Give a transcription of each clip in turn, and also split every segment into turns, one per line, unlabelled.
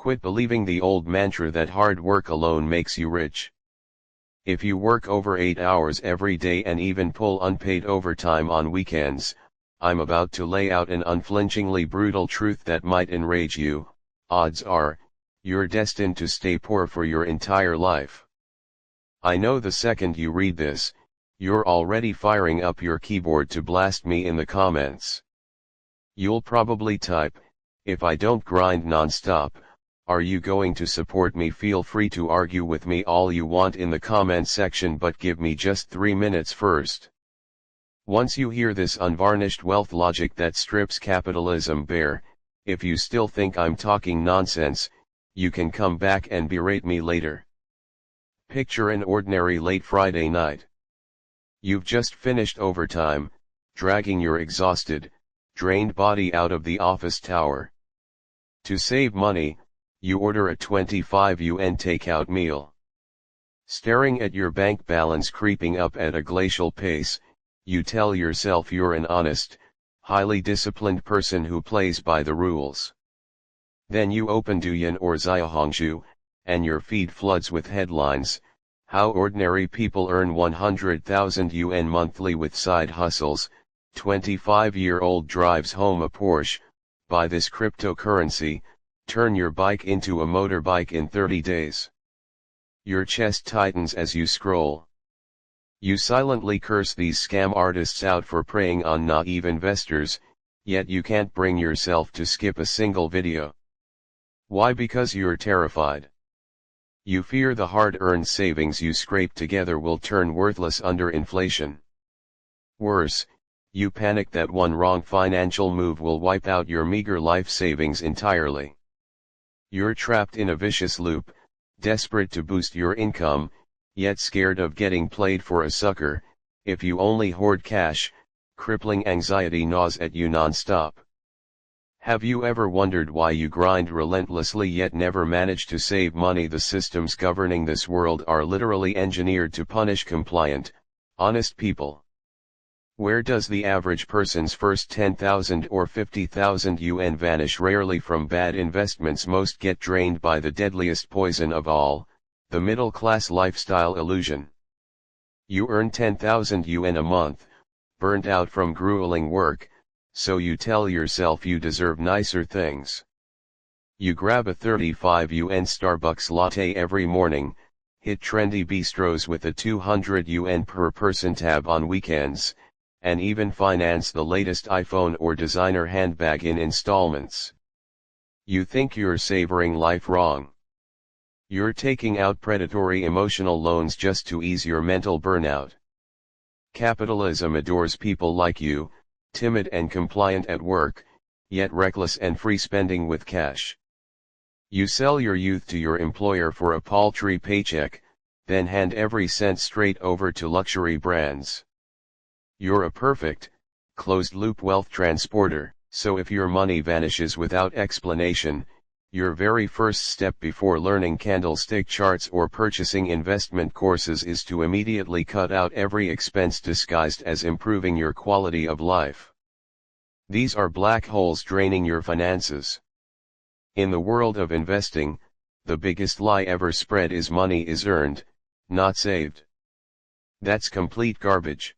Quit believing the old mantra that hard work alone makes you rich. If you work over 8 hours every day and even pull unpaid overtime on weekends, I'm about to lay out an unflinchingly brutal truth that might enrage you. Odds are, you're destined to stay poor for your entire life. I know the second you read this, you're already firing up your keyboard to blast me in the comments. You'll probably type, "If I don't grind non-stop, are you going to support me?" Feel free to argue with me all you want in the comment section, but give me just 3 minutes first. Once you hear this unvarnished wealth logic that strips capitalism bare, if you still think I'm talking nonsense, you can come back and berate me later. Picture an ordinary late Friday night. You've just finished overtime, dragging your exhausted, drained body out of the office tower. To save money, you order a 25 yuan takeout meal. Staring at your bank balance creeping up at a glacial pace, you tell yourself you're an honest, highly disciplined person who plays by the rules. Then you open Douyin or Xiaohongshu, and your feed floods with headlines: how ordinary people earn 100,000 yuan monthly with side hustles, 25-year-old drives home a Porsche, buy this cryptocurrency, turn your bike into a motorbike in 30 days. Your chest tightens as you scroll. You silently curse these scam artists out for preying on naive investors, yet you can't bring yourself to skip a single video. Why? Because you're terrified. You fear the hard-earned savings you scrape together will turn worthless under inflation. Worse, you panic that one wrong financial move will wipe out your meager life savings entirely. You're trapped in a vicious loop, desperate to boost your income, yet scared of getting played for a sucker. If you only hoard cash, crippling anxiety gnaws at you non-stop. Have you ever wondered why you grind relentlessly yet never manage to save money? The systems governing this world are literally engineered to punish compliant, honest people. Where does the average person's first 10,000 or 50,000 yuan vanish? Rarely from bad investments. Most get drained by the deadliest poison of all, the middle-class lifestyle illusion. You earn 10,000 yuan a month, burnt out from grueling work, so you tell yourself you deserve nicer things. You grab a 35 yuan Starbucks latte every morning, hit trendy bistros with a 200 yuan per person tab on weekends, and even finance the latest iPhone or designer handbag in installments. You think you're savoring life. Wrong. You're taking out predatory emotional loans just to ease your mental burnout. Capitalism adores people like you, timid and compliant at work, yet reckless and free spending with cash. You sell your youth to your employer for a paltry paycheck, then hand every cent straight over to luxury brands. You're a perfect, closed-loop wealth transporter, so if your money vanishes without explanation, your very first step before learning candlestick charts or purchasing investment courses is to immediately cut out every expense disguised as improving your quality of life. These are black holes draining your finances. In the world of investing, the biggest lie ever spread is money is earned, not saved. That's complete garbage.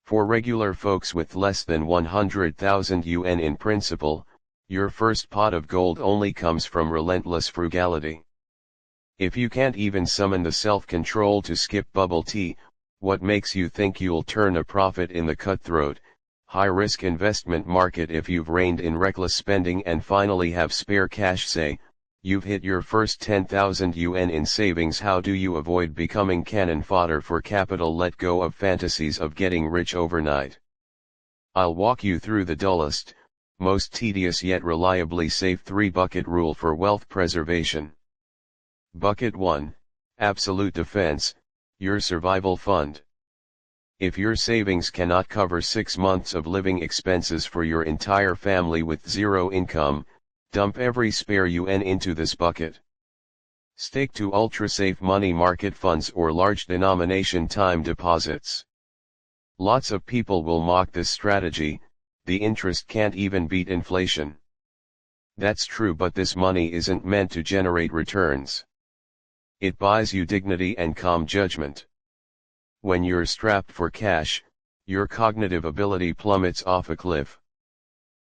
For regular folks with less than 100,000 yuan in principal, your first pot of gold only comes from relentless frugality. If you can't even summon the self-control to skip bubble tea, what makes you think you'll turn a profit in the cutthroat, high-risk investment market? If you've reined in reckless spending and finally have spare cash, say, you've hit your first 10,000 yuan in savings, how do you avoid becoming cannon fodder for capital? Let go of fantasies of getting rich overnight. I'll walk you through the dullest, most tedious yet reliably safe 3-bucket rule for wealth preservation. Bucket 1, Absolute Defense, your survival fund. If your savings cannot cover 6 months of living expenses for your entire family with zero income, dump every spare yuan into this bucket. Stick to ultra-safe money market funds or large denomination time deposits. Lots of people will mock this strategy. The interest can't even beat inflation. That's true, but this money isn't meant to generate returns. It buys you dignity and calm judgment. When you're strapped for cash, your cognitive ability plummets off a cliff.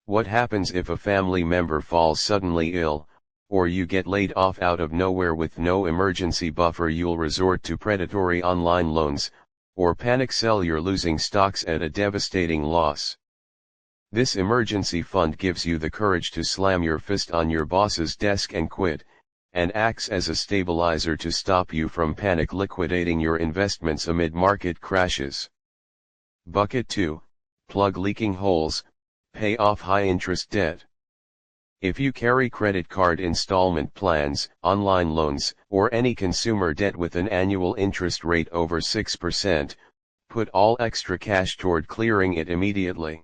What happens if a family member falls suddenly ill, or you get laid off out of nowhere with no emergency buffer? You'll resort to predatory online loans, or panic sell your losing stocks at a devastating loss. This emergency fund gives you the courage to slam your fist on your boss's desk and quit, and acts as a stabilizer to stop you from panic liquidating your investments amid market crashes. Bucket 2, plug leaking holes, pay off high-interest debt. If you carry credit card installment plans, online loans, or any consumer debt with an annual interest rate over 6%, put all extra cash toward clearing it immediately.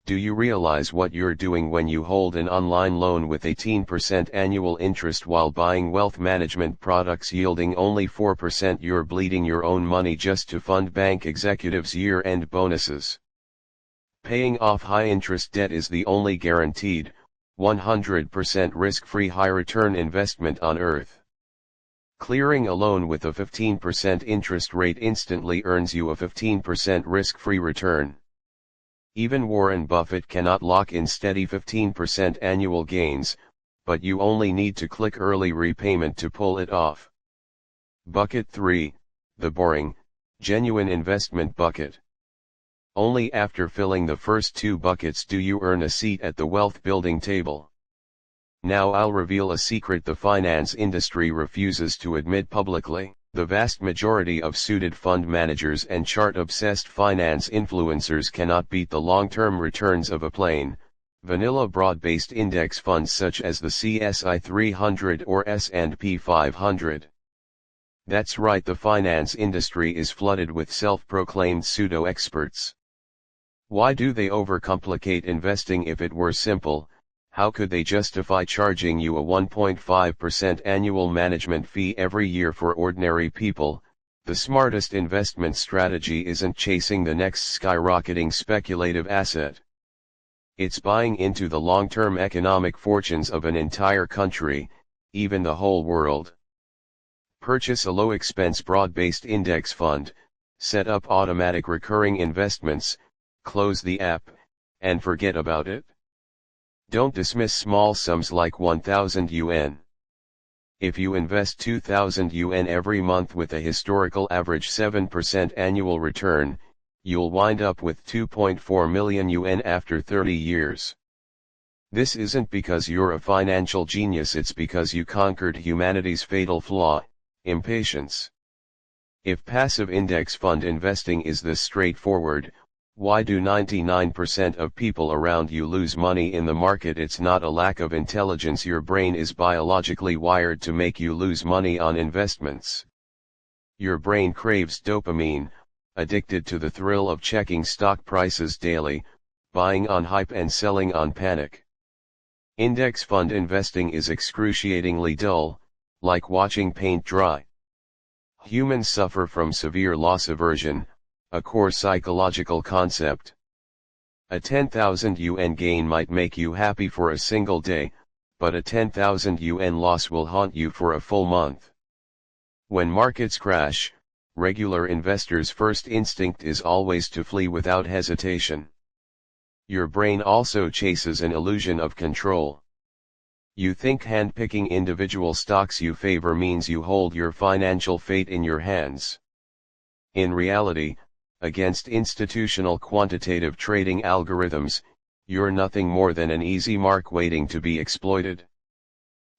Do you realize what you're doing when you hold an online loan with 18% annual interest while buying wealth management products yielding only 4%? You're bleeding your own money just to fund bank executives' year-end bonuses. Paying off high-interest debt is the only guaranteed, 100% risk-free high-return investment on earth. Clearing a loan with a 15% interest rate instantly earns you a 15% risk-free return. Even Warren Buffett cannot lock in steady 15% annual gains, but you only need to click early repayment to pull it off. Bucket 3, the boring, genuine investment bucket. Only after filling the first two buckets do you earn a seat at the wealth building table. Now I'll reveal a secret the finance industry refuses to admit publicly. The vast majority of suited fund managers and chart-obsessed finance influencers cannot beat the long-term returns of a plain, vanilla broad-based index funds such as the CSI 300 or S&P 500. That's right, the finance industry is flooded with self-proclaimed pseudo-experts. Why do they overcomplicate investing? If it were simple, how could they justify charging you a 1.5% annual management fee every year for ordinary people? The smartest investment strategy isn't chasing the next skyrocketing speculative asset. It's buying into the long-term economic fortunes of an entire country, even the whole world. Purchase a low-expense broad-based index fund, set up automatic recurring investments, close the app, and forget about it. Don't dismiss small sums like 1,000 yuan. If you invest 2,000 yuan every month with a historical average 7% annual return, you'll wind up with 2.4 million yuan after 30 years. This isn't because you're a financial genius, it's because you conquered humanity's fatal flaw, impatience. If passive index fund investing is this straightforward, why do 99% of people around you lose money in the market? It's not a lack of intelligence. Your brain is biologically wired to make you lose money on investments. Your brain craves dopamine, addicted to the thrill of checking stock prices daily, buying on hype and selling on panic. Index fund investing is excruciatingly dull, like watching paint dry. Humans suffer from severe loss aversion, a core psychological concept. A 10,000 yuan gain might make you happy for a single day, but a 10,000 yuan loss will haunt you for a full month. When markets crash, regular investors' first instinct is always to flee without hesitation. Your brain also chases an illusion of control. You think handpicking individual stocks you favor means you hold your financial fate in your hands. In reality, against institutional quantitative trading algorithms, you're nothing more than an easy mark waiting to be exploited.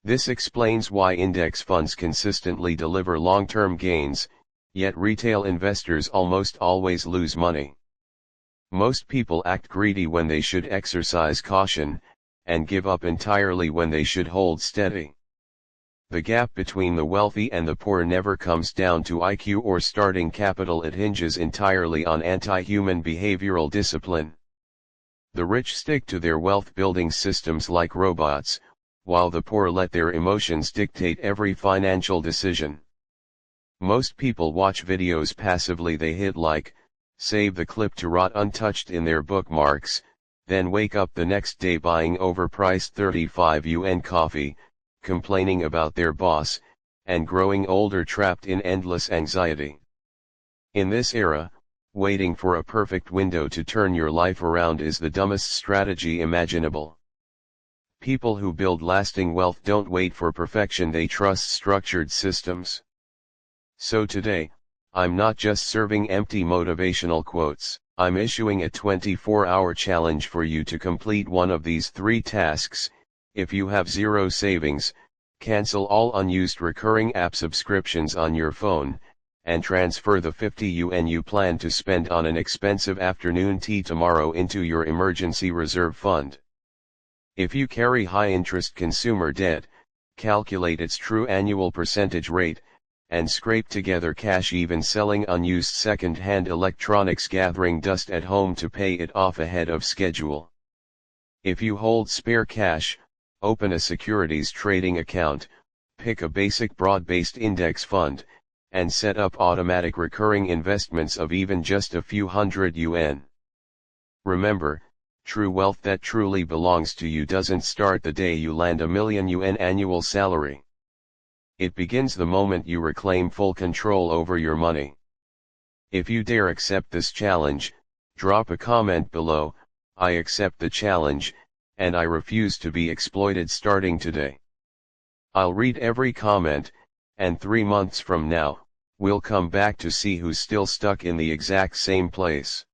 This explains why index funds consistently deliver long-term gains, yet retail investors almost always lose money. Most people act greedy when they should exercise caution, and give up entirely when they should hold steady. The gap between the wealthy and the poor never comes down to IQ or starting capital. It hinges entirely on anti-human behavioral discipline. The rich stick to their wealth-building systems like robots, while the poor let their emotions dictate every financial decision. Most people watch videos passively. They hit like, save the clip to rot untouched in their bookmarks, then wake up the next day buying overpriced 35 yuan coffee, complaining about their boss, and growing older trapped in endless anxiety. In this era, waiting for a perfect window to turn your life around is the dumbest strategy imaginable. People who build lasting wealth don't wait for perfection, they trust structured systems. So today, I'm not just serving empty motivational quotes, I'm issuing a 24-hour challenge for you to complete one of these 3 tasks. If you have zero savings, cancel all unused recurring app subscriptions on your phone, and transfer the 50 yuan you plan to spend on an expensive afternoon tea tomorrow into your emergency reserve fund. If you carry high-interest consumer debt, calculate its true annual percentage rate, and scrape together cash even selling unused second-hand electronics, gathering dust at home to pay it off ahead of schedule. If you hold spare cash, open a securities trading account, pick a basic broad-based index fund, and set up automatic recurring investments of even just a few hundred yuan. Remember, true wealth that truly belongs to you doesn't start the day you land a million yuan annual salary. It begins the moment you reclaim full control over your money. If you dare accept this challenge, drop a comment below, "I accept the challenge, and I refuse to be exploited," starting today. I'll read every comment, and 3 months from now, we'll come back to see who's still stuck in the exact same place.